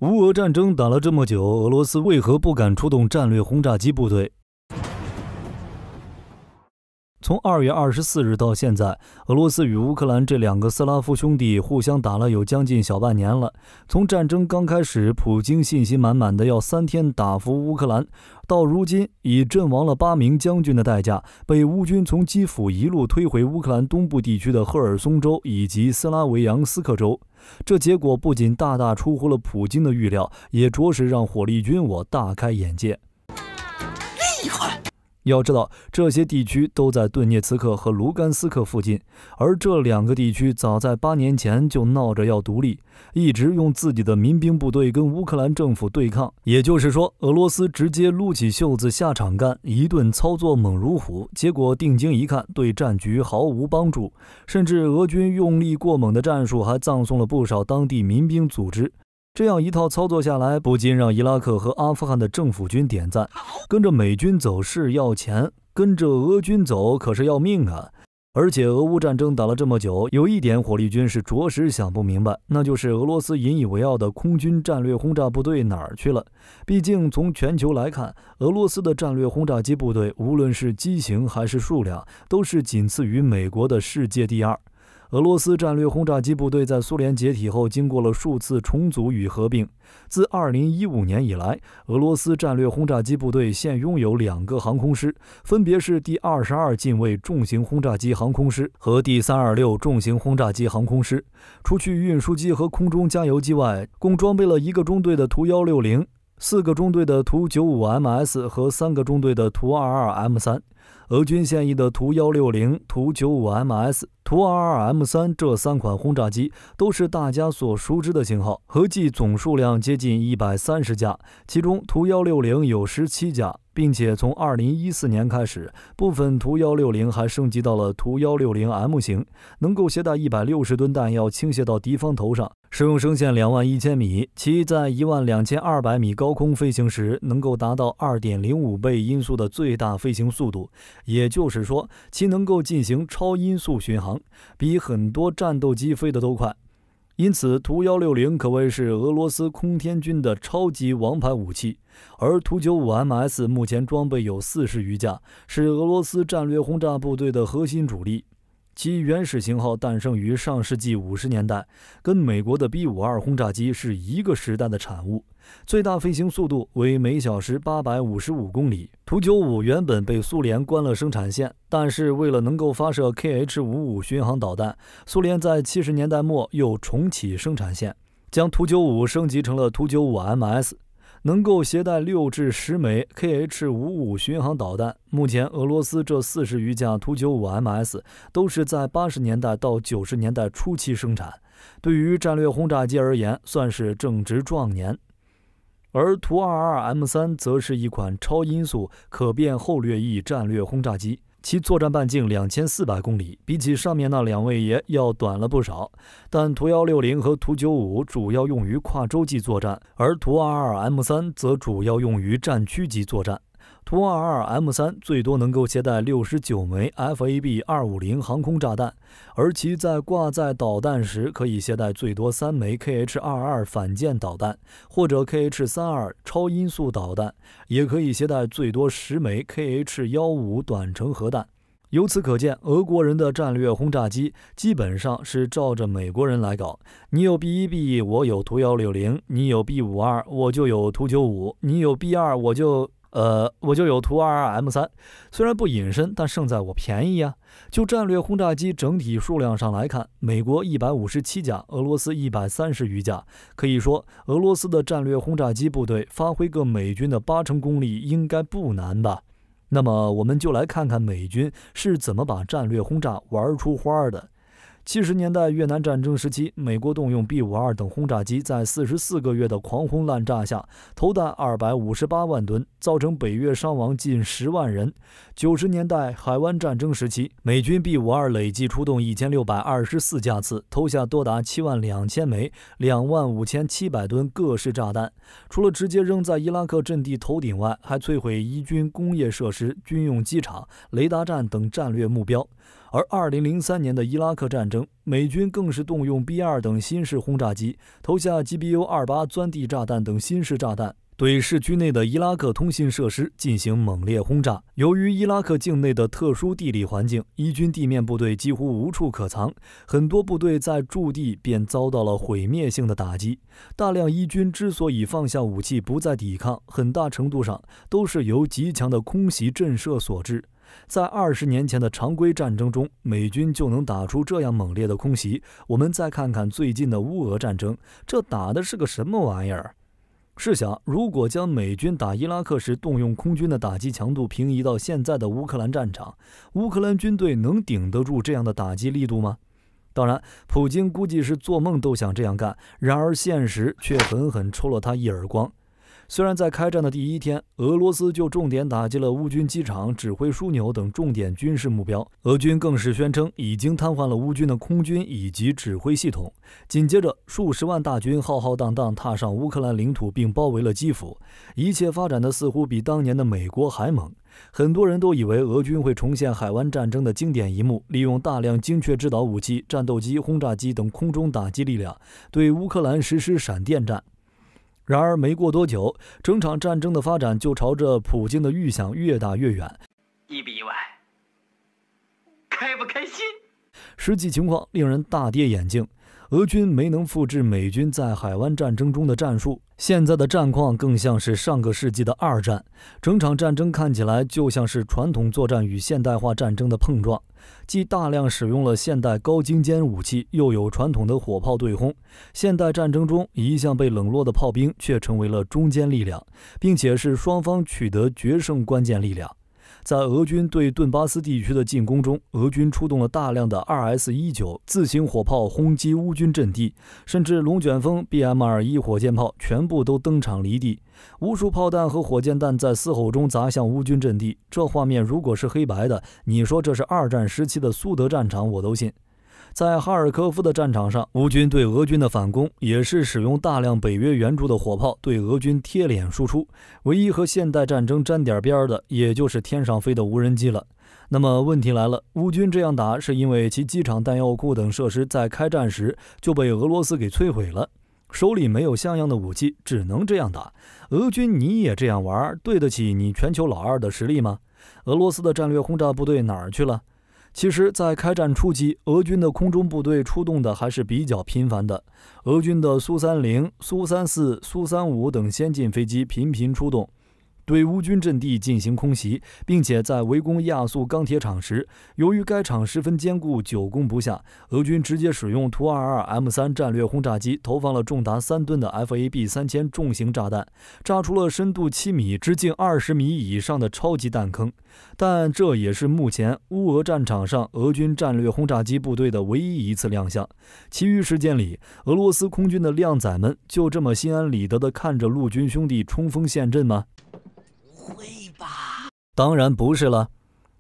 乌俄战争打了这么久，俄罗斯为何不敢出动战略轰炸机部队？从2月24日到现在，俄罗斯与乌克兰这两个斯拉夫兄弟互相打了有将近小半年了。从战争刚开始，普京信心满满的要3天打服乌克兰，到如今以阵亡了8名将军的代价，被乌军从基辅一路推回乌克兰东部地区的赫尔松州以及斯拉维扬斯克州。这结果不仅大大出乎了普京的预料，也着实让火力军我大开眼界。厉害！要知道，这些地区都在顿涅茨克和卢甘斯克附近，而这两个地区早在8年前就闹着要独立，一直用自己的民兵部队跟乌克兰政府对抗。也就是说，俄罗斯直接撸起袖子下场干，一顿操作猛如虎，结果定睛一看，对战局毫无帮助，甚至俄军用力过猛的战术还葬送了不少当地民兵组织。这样一套操作下来，不禁让伊拉克和阿富汗的政府军点赞。跟着美军走是要钱，跟着俄军走可是要命啊！而且俄乌战争打了这么久，有一点火力军是着实想不明白，那就是俄罗斯引以为傲的空军战略轰炸部队哪儿去了？毕竟从全球来看，俄罗斯的战略轰炸机部队无论是机型还是数量，都是仅次于美国的世界第2。俄罗斯战略轰炸机部队在苏联解体后，经过了数次重组与合并。自2015年以来，俄罗斯战略轰炸机部队现拥有2个航空师，分别是第22近卫重型轰炸机航空师和第326重型轰炸机航空师。除去运输机和空中加油机外，共装备了1个中队的图160、4个中队的图 95MS 和3个中队的图 22M3。俄军现役的图160、图 95MS、图 22M3 这3款轰炸机都是大家所熟知的型号，合计总数量接近130架，其中图160有17架，并且从2014年开始，部分图160还升级到了图160M 型，能够携带160吨弹药倾泻到敌方头上，使用升限21000米，其在12200米高空飞行时，能够达到 2.05 倍音速的最大飞行速度，也就是说，其能够进行超音速巡航，比很多战斗机飞得都快。因此，图160可谓是俄罗斯空天军的超级王牌武器，而图 95MS 目前装备有40余架，是俄罗斯战略轰炸部队的核心主力。其原始型号诞生于上世纪50年代，跟美国的 B-52轰炸机是一个时代的产物，最大飞行速度为每小时855公里。图95原本被苏联关了生产线，但是为了能够发射 KH-55巡航导弹，苏联在70年代末又重启生产线，将图95升级成了图 95MS，能够携带6至10枚 KH-55巡航导弹。目前，俄罗斯这40余架图 95MS 都是在80年代到90年代初期生产，对于战略轰炸机而言，算是正值壮年。而图 22M3 则是一款超音速可变后掠翼战略轰炸机，其作战半径2400公里，比起上面那2位爷要短了不少。但图160和图95主要用于跨洲际作战，而图 22M3 则主要用于战区级作战。图 22M3 最多能够携带69枚 FAB-250 航空炸弹，而其在挂载导弹时可以携带最多3枚 KH-22 反舰导弹，或者 KH-32 超音速导弹，也可以携带最多10枚 KH-15 短程核弹。由此可见，俄国人的战略轰炸机基本上是照着美国人来搞。你有 B-1B， 我有图160；你有 B-52， 我就有图95；你有 B-2， 我就有图 22M3。虽然不隐身，但胜在我便宜啊。就战略轰炸机整体数量上来看，美国157架，俄罗斯130余架。可以说，俄罗斯的战略轰炸机部队发挥个美军的80功力应该不难吧？那么我们就来看看美军是怎么把战略轰炸玩出花的。70年代越南战争时期，美国动用 B-52等轰炸机，在44个月的狂轰滥炸下，投弹258万吨，造成北越伤亡近10万人。90年代海湾战争时期，美军 B-52累计出动1624架次，投下多达72000枚、25700吨各式炸弹。除了直接扔在伊拉克阵地头顶外，还摧毁伊军工业设施、军用机场、雷达站等战略目标。而2003年的伊拉克战争，美军更是动用 B-2等新式轰炸机，投下 GBU-28钻地炸弹等新式炸弹，对市区内的伊拉克通信设施进行猛烈轰炸。由于伊拉克境内的特殊地理环境，伊军地面部队几乎无处可藏，很多部队在驻地便遭到了毁灭性的打击。大量伊军之所以放下武器不再抵抗，很大程度上都是由极强的空袭震慑所致。在20年前的常规战争中，美军就能打出这样猛烈的空袭。我们再看看最近的乌俄战争，这打的是个什么玩意儿？试想，如果将美军打伊拉克时动用空军的打击强度平移到现在的乌克兰战场，乌克兰军队能顶得住这样的打击力度吗？当然，普京估计是做梦都想这样干，然而现实却狠狠抽了他一耳光。虽然在开战的第一天，俄罗斯就重点打击了乌军机场、指挥枢纽等重点军事目标，俄军更是宣称已经瘫痪了乌军的空军以及指挥系统。紧接着，数十万大军浩浩荡荡踏上乌克兰领土，并包围了基辅，一切发展的似乎比当年的美国还猛。很多人都以为俄军会重现海湾战争的经典一幕，利用大量精确制导武器、战斗机、轰炸机等空中打击力量，对乌克兰实施闪电战。然而没过多久，整场战争的发展就朝着普京的预想越打越远。意不意外？开不开心？实际情况令人大跌眼镜。俄军没能复制美军在海湾战争中的战术，现在的战况更像是上个世纪的二战。整场战争看起来就像是传统作战与现代化战争的碰撞，既大量使用了现代高精尖武器，又有传统的火炮对轰。现代战争中一向被冷落的炮兵却成为了中坚力量，并且是双方取得决胜关键力量。在俄军对顿巴斯地区的进攻中，俄军出动了大量的 2S-19 自行火炮轰击乌军阵地，甚至龙卷风 BM-21 火箭炮全部都登场离地，无数炮弹和火箭弹在嘶吼中砸向乌军阵地。这画面如果是黑白的，你说这是二战时期的苏德战场，我都信。在哈尔科夫的战场上，乌军对俄军的反攻也是使用大量北约援助的火炮对俄军贴脸输出，唯一和现代战争沾点边的也就是天上飞的无人机了。那么问题来了，乌军这样打是因为其机场、弹药库等设施在开战时就被俄罗斯给摧毁了，手里没有像样的武器，只能这样打。俄军你也这样玩，对得起你全球老二的实力吗？俄罗斯的战略轰炸部队哪儿去了？其实，在开战初期，俄军的空中部队出动的还是比较频繁的。俄军的苏30、苏34、苏35等先进飞机频频出动，对乌军阵地进行空袭，并且在围攻亚速钢铁厂时，由于该厂十分坚固，久攻不下，俄军直接使用图22 M3 战略轰炸机投放了重达3吨的 FAB3000 重型炸弹，炸出了深度7米、直径20米以上的超级弹坑。但这也是目前乌俄战场上俄军战略轰炸机部队的唯一一次亮相，其余时间里，俄罗斯空军的靓仔们就这么心安理得地看着陆军兄弟冲锋陷阵吗？会吧？当然不是了。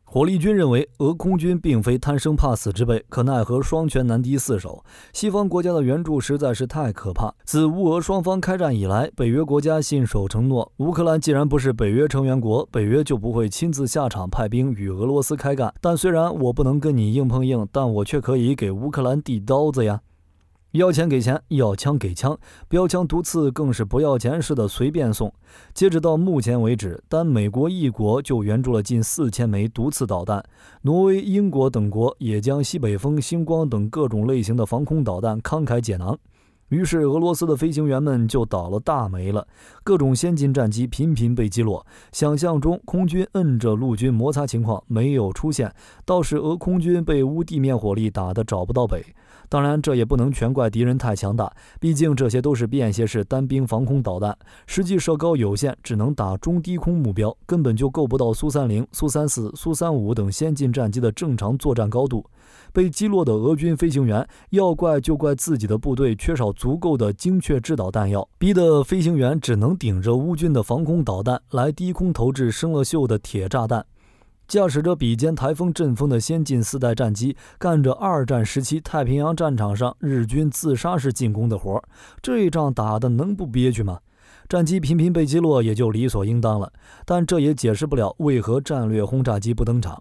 火力军认为俄空军并非贪生怕死之辈，可奈何双拳难敌四手，西方国家的援助实在是太可怕。自乌俄双方开战以来，北约国家信守承诺，乌克兰既然不是北约成员国，北约就不会亲自下场派兵与俄罗斯开干。但虽然我不能跟你硬碰硬，但我却可以给乌克兰递刀子呀。要钱给钱，要枪给枪，标枪毒刺更是不要钱似的随便送。截止到目前为止，单美国一国就援助了近4000枚毒刺导弹，挪威、英国等国也将西北风、星光等各种类型的防空导弹慷慨解囊。于是俄罗斯的飞行员们就倒了大霉了，各种先进战机频频被击落。想象中空军摁着陆军摩擦情况没有出现，倒是俄空军被乌地面火力打得找不到北。当然这也不能全怪敌人太强大，毕竟这些都是便携式单兵防空导弹，实际射高有限，只能打中低空目标，根本就够不到苏30、苏34、苏35等先进战机的正常作战高度。被击落的俄军飞行员要怪就怪自己的部队缺少足够的精确制导弹药，逼得飞行员只能顶着乌军的防空导弹来低空投掷生了锈的铁炸弹，驾驶着比肩台风阵风的先进4代战机，干着二战时期太平洋战场上日军自杀式进攻的活，这一仗打得能不憋屈吗？战机频频被击落也就理所应当了，但这也解释不了为何战略轰炸机不登场。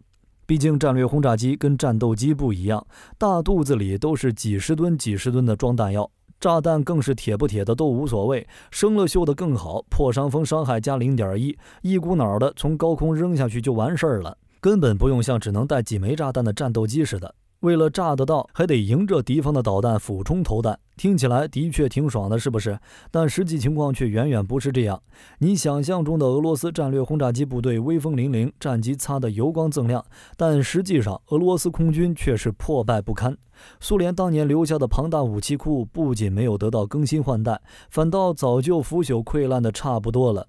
毕竟战略轰炸机跟战斗机不一样，大肚子里都是几十吨的装弹药，炸弹更是铁不铁的都无所谓，生了锈的更好，破伤风伤害加 0.1， 一股脑的从高空扔下去就完事儿了，根本不用像只能带几枚炸弹的战斗机似的。为了炸得到，还得迎着敌方的导弹俯冲投弹，听起来的确挺爽的，是不是？但实际情况却远远不是这样。你想象中的俄罗斯战略轰炸机部队威风凛凛，战机擦得油光锃亮，但实际上俄罗斯空军却是破败不堪。苏联当年留下的庞大武器库不仅没有得到更新换代，反倒早就腐朽溃烂的差不多了。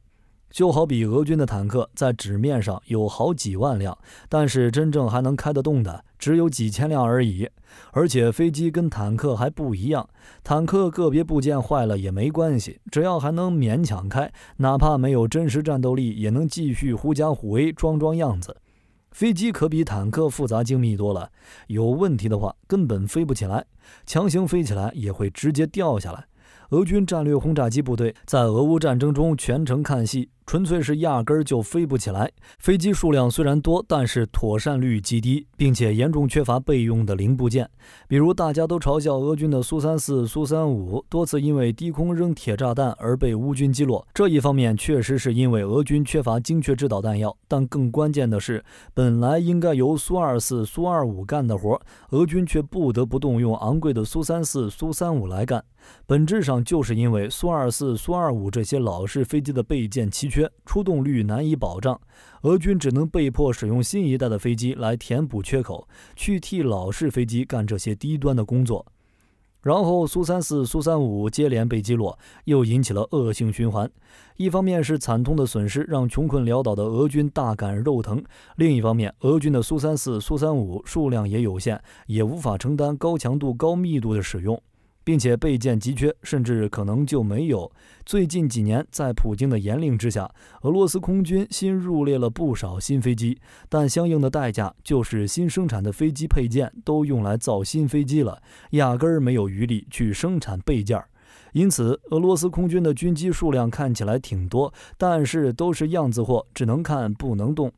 就好比俄军的坦克在纸面上有好几万辆，但是真正还能开得动的只有几千辆而已。而且飞机跟坦克还不一样，坦克个别部件坏了也没关系，只要还能勉强开，哪怕没有真实战斗力也能继续狐假虎威装样子。飞机可比坦克复杂精密多了，有问题的话根本飞不起来，强行飞起来也会直接掉下来。俄军战略轰炸机部队在俄乌战争中全程看戏，纯粹是压根儿就飞不起来。飞机数量虽然多，但是妥善率极低，并且严重缺乏备用的零部件。比如大家都嘲笑俄军的苏34、苏35多次因为低空扔铁炸弹而被乌军击落，这一方面确实是因为俄军缺乏精确制导弹药，但更关键的是，本来应该由苏24、苏25干的活，俄军却不得不动用昂贵的苏34、苏35来干。本质上就是因为苏24、苏25这些老式飞机的备件奇缺，出动率难以保障，俄军只能被迫使用新一代的飞机来填补缺口，去替老式飞机干这些低端的工作。然后苏34、苏35接连被击落，又引起了恶性循环。一方面是惨痛的损失让穷困潦倒的俄军大感肉疼，另一方面俄军的苏34、苏35数量也有限，也无法承担高强度高密度的使用，并且备件急缺，甚至可能就没有。最近几年，在普京的严令之下，俄罗斯空军新入列了不少新飞机，但相应的代价就是新生产的飞机配件都用来造新飞机了，压根儿没有余力去生产备件。因此，俄罗斯空军的军机数量看起来挺多，但是都是样子货，只能看不能动。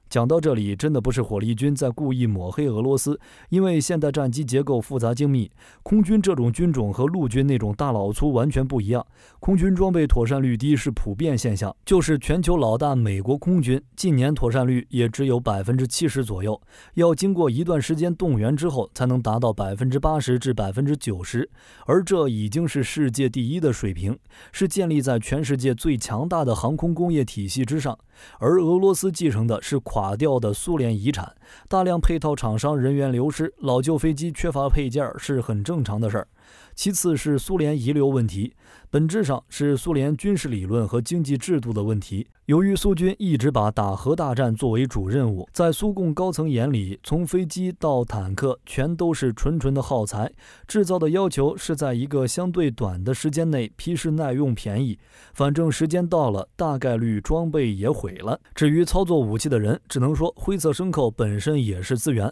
讲到这里，真的不是火力军在故意抹黑俄罗斯，因为现代战机结构复杂精密，空军这种军种和陆军那种大老粗完全不一样。空军装备妥善率低是普遍现象，就是全球老大美国空军近年妥善率也只有 70% 左右，要经过一段时间动员之后才能达到 80% 至 90%， 而这已经是世界第一的水平，是建立在全世界最强大的航空工业体系之上。而俄罗斯继承的是垮掉的苏联遗产，大量配套厂商人员流失，老旧飞机缺乏配件是很正常的事儿。其次是苏联遗留问题，本质上是苏联军事理论和经济制度的问题。由于苏军一直把打核大战作为主任务，在苏共高层眼里，从飞机到坦克全都是纯的耗材，制造的要求是在一个相对短的时间内皮实耐用便宜，反正时间到了，大概率装备也毁了。至于操作武器的人，只能说灰色牲口本身也是资源。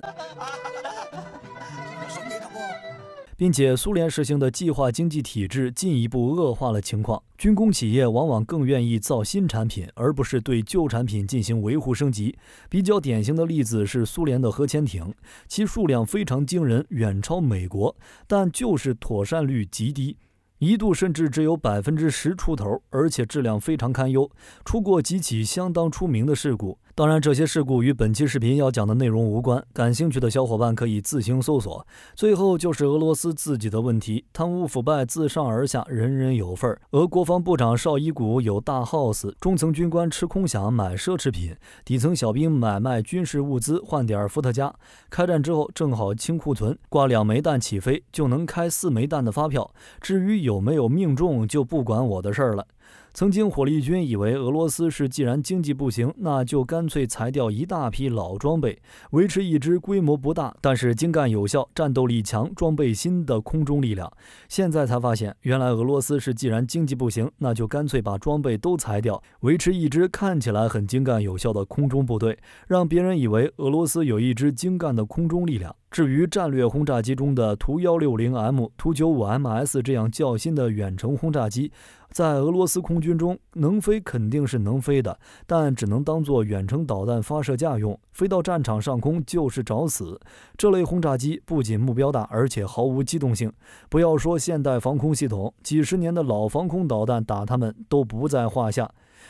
并且苏联实行的计划经济体制进一步恶化了情况，军工企业往往更愿意造新产品，而不是对旧产品进行维护升级。比较典型的例子是苏联的核潜艇，其数量非常惊人，远超美国，但就是妥善率极低，一度甚至只有 10% 出头，而且质量非常堪忧，出过几起相当出名的事故。当然，这些事故与本期视频要讲的内容无关，感兴趣的小伙伴可以自行搜索。最后就是俄罗斯自己的问题，贪污腐败自上而下，人人有份。俄国防部长绍伊古有大 house， 中层军官吃空饷买奢侈品，底层小兵买卖军事物资换点伏特加。开战之后正好清库存，挂2枚弹起飞就能开4枚弹的发票，至于有没有命中就不管我的事儿了。曾经火力军以为俄罗斯是既然经济不行，那就干脆裁掉一大批老装备，维持一支规模不大但是精干有效、战斗力强、装备新的空中力量。现在才发现，原来俄罗斯是既然经济不行，那就干脆把装备都裁掉，维持一支看起来很精干有效的空中部队，让别人以为俄罗斯有一支精干的空中力量。至于战略轰炸机中的图 160M、图 95MS 这样较新的远程轰炸机，在俄罗斯空军中，能飞肯定是能飞的，但只能当作远程导弹发射架用，飞到战场上空就是找死。这类轰炸机不仅目标大，而且毫无机动性。不要说现代防空系统，几十年的老防空导弹打它们都不在话下。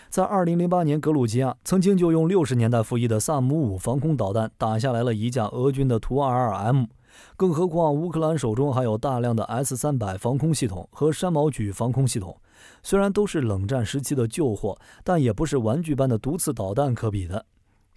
在2008年，格鲁吉亚曾经就用60年代服役的萨姆5防空导弹打下来了一架俄军的图 22M。更何况乌克兰手中还有大量的 S-300防空系统和山毛榉防空系统，虽然都是冷战时期的旧货，但也不是玩具般的毒刺导弹可比的。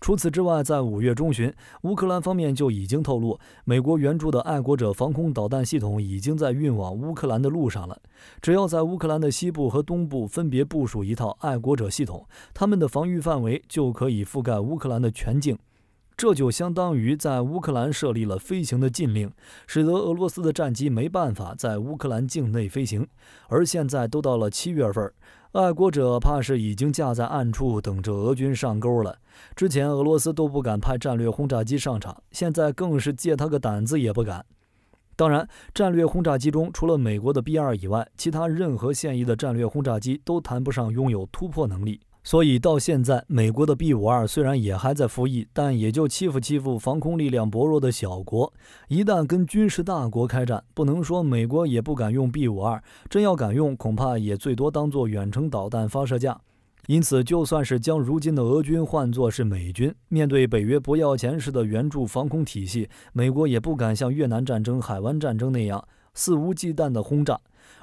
除此之外，在5月中旬，乌克兰方面就已经透露，美国援助的爱国者防空导弹系统已经在运往乌克兰的路上了。只要在乌克兰的西部和东部分别部署一套爱国者系统，他们的防御范围就可以覆盖乌克兰的全境。这就相当于在乌克兰设立了飞行的禁令，使得俄罗斯的战机没办法在乌克兰境内飞行。而现在都到了7月份，爱国者怕是已经架在暗处等着俄军上钩了。之前俄罗斯都不敢派战略轰炸机上场，现在更是借他个胆子也不敢。当然，战略轰炸机中除了美国的 B-2以外，其他任何现役的战略轰炸机都谈不上拥有突破能力。所以到现在，美国的 B-52虽然也还在服役，但也就欺负防空力量薄弱的小国。一旦跟军事大国开战，不能说美国也不敢用 B-52，真要敢用，恐怕也最多当作远程导弹发射架。因此，就算是将如今的俄军换作是美军，面对北约不要钱式的援助防空体系，美国也不敢像越南战争、海湾战争那样肆无忌惮的轰炸。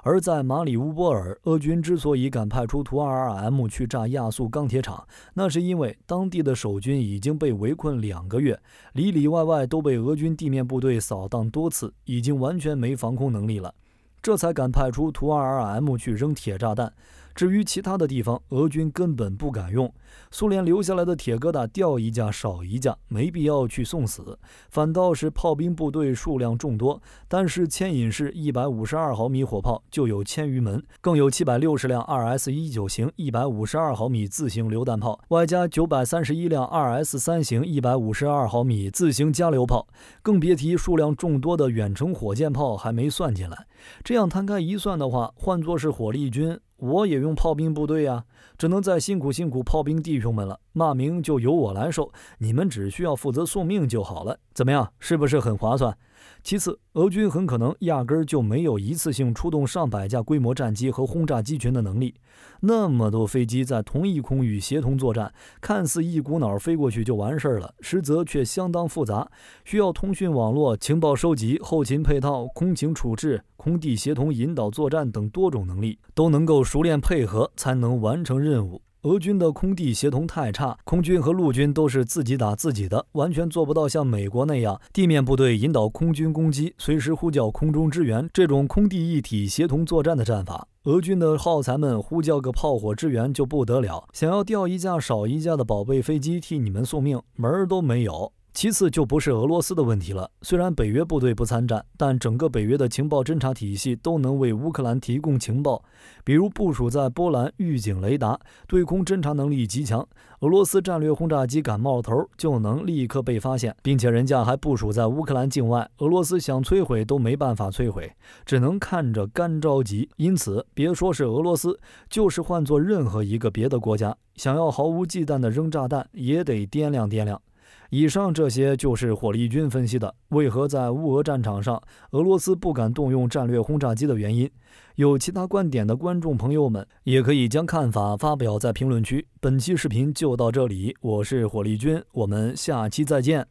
而在马里乌波尔，俄军之所以敢派出图 22M 去炸亚速钢铁厂，那是因为当地的守军已经被围困2个月，里里外外都被俄军地面部队扫荡多次，已经完全没防空能力了，这才敢派出图 22M 去扔铁炸弹。至于其他的地方，俄军根本不敢用。苏联留下来的铁疙瘩掉一架少一架，没必要去送死。反倒是炮兵部队数量众多，但是牵引式152毫米火炮就有1000余门，更有760辆 2S19 型152毫米自行榴弹炮，外加931辆 2S3 型152毫米自行加榴炮，更别提数量众多的远程火箭炮还没算进来。这样摊开一算的话，换作是火力军，我也用炮兵部队啊，只能再辛苦炮兵弟兄们了，骂名就由我来受，你们只需要负责送命就好了。怎么样，是不是很划算？其次，俄军很可能压根儿就没有一次性出动上百架规模战机和轰炸机群的能力。那么多飞机在同一空域协同作战，看似一股脑飞过去就完事儿了，实则却相当复杂，需要通讯网络、情报收集、后勤配套、空情处置、空地协同引导作战等多种能力，都能够熟练配合才能完成任务。俄军的空地协同太差，空军和陆军都是自己打自己的，完全做不到像美国那样地面部队引导空军攻击，随时呼叫空中支援这种空地一体协同作战的战法。俄军的耗材们呼叫个炮火支援就不得了，想要调一架少一架的宝贝飞机替你们送命，门儿都没有。其次就不是俄罗斯的问题了，虽然北约部队不参战，但整个北约的情报侦察体系都能为乌克兰提供情报，比如部署在波兰预警雷达，对空侦察能力极强，俄罗斯战略轰炸机敢冒头就能立刻被发现，并且人家还部署在乌克兰境外，俄罗斯想摧毁都没办法摧毁，只能看着干着急。因此别说是俄罗斯，就是换做任何一个别的国家，想要毫无忌惮的扔炸弹也得掂量掂量。以上这些就是火力军分析的为何在乌俄战场上俄罗斯不敢动用战略轰炸机的原因。有其他观点的观众朋友们也可以将看法发表在评论区。本期视频就到这里，我是火力军，我们下期再见。